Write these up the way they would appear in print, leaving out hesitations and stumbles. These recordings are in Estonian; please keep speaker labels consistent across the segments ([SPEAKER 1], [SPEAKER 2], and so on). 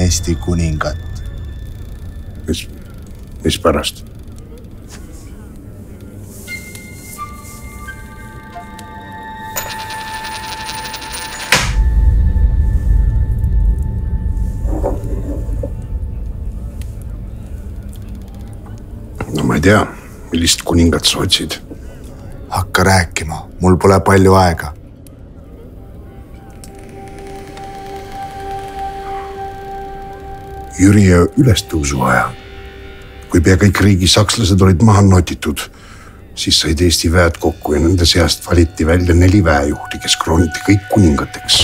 [SPEAKER 1] Eesti kuningat.
[SPEAKER 2] Mis pärast? No ma ei tea, millist kuningat sa otsid.
[SPEAKER 1] Hakka rääkima, mul pole palju aega.
[SPEAKER 2] Jüriö ülestõusu aja. Kui pea kõik riigi sakslased olid maha notitud, siis said Eesti väed kokku ja nende seast valiti välja 4 väejuhti, kes krooniti kõik kuningateks.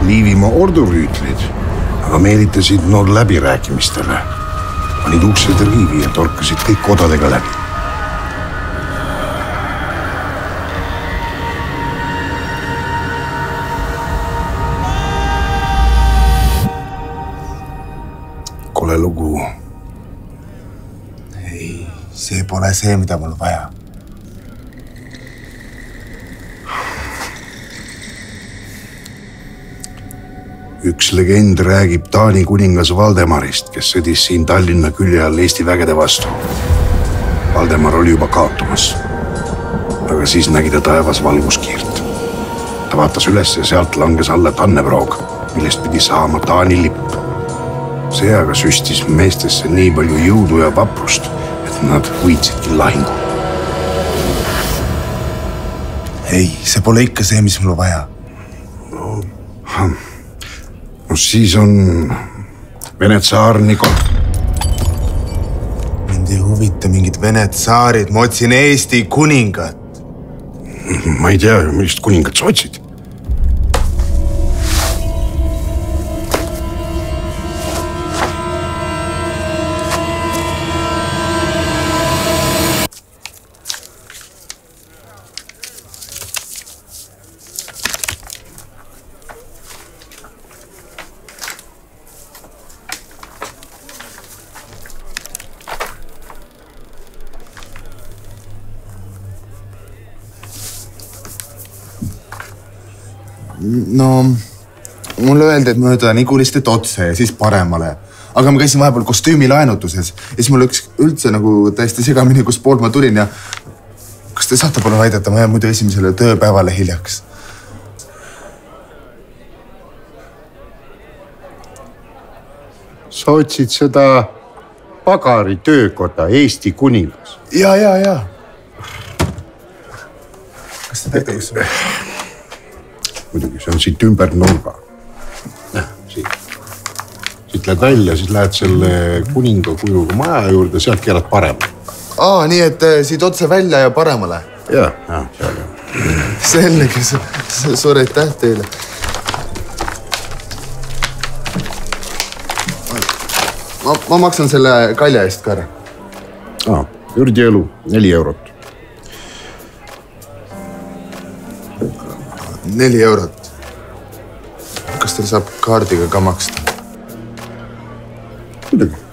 [SPEAKER 2] Liivimaa ordurüütlid aga meelitasid nood läbirääkimistele. Panid uksed riivi ja torkasid kõik kodadega läbi. Kole lugu.
[SPEAKER 1] Ei, see pole see, mida mul vaja.
[SPEAKER 2] Üks legend räägib Taani kuningas Valdemarist, kes sõdis siin Tallinna külje all Eesti vägede vastu. Valdemar oli juba kaotumas. Aga siis nägi ta taevas valguskiirt. Ta vaatas üles ja sealt langes alla tanneproog, millest pidi saama Taani lipp. See aga süstis meestesse nii palju jõudu ja vaprust, et nad võitsidki lahingu.
[SPEAKER 1] Ei, see pole ikka see, mis mul vaja.
[SPEAKER 2] No siis on Vene tsaar Nikol.
[SPEAKER 1] Mind ei huvita mingid Vene tsaarid, ma otsin Eesti kuningat.
[SPEAKER 2] Ma ei tea, millist kuningat sa otsid.
[SPEAKER 1] No, mulle öeldi, et mööda Nigulistet otse ja siis paremale. Aga ma käisin vahepeal kostüümi laenutuses ja siis mul üks üldse nagu täiesti segamini, kus poolt ma tulin ja... Kas te saate palun aidata, ma jään muidu esimesele tööpäevale hiljaks?
[SPEAKER 2] Sa otsid seda pagari töökoda Eesti kuningas?
[SPEAKER 1] Ja. Kas te teete, kus on?
[SPEAKER 2] Muidugi, see on siit ümber nurga. Siit lähed välja, siis lähed selle kuninga kujuga maja juurde, sealt keerad paremale.
[SPEAKER 1] Nii et siit otse välja ja paremale?
[SPEAKER 2] Ja, seal on.
[SPEAKER 1] Sellega, suur aitäh teile. Ma maksan selle kalja eest ka ära.
[SPEAKER 2] Jürdi elu, 4 eurot.
[SPEAKER 1] 4 eurot. Kas teil saab kaardiga ka maksta?
[SPEAKER 2] Muidugi.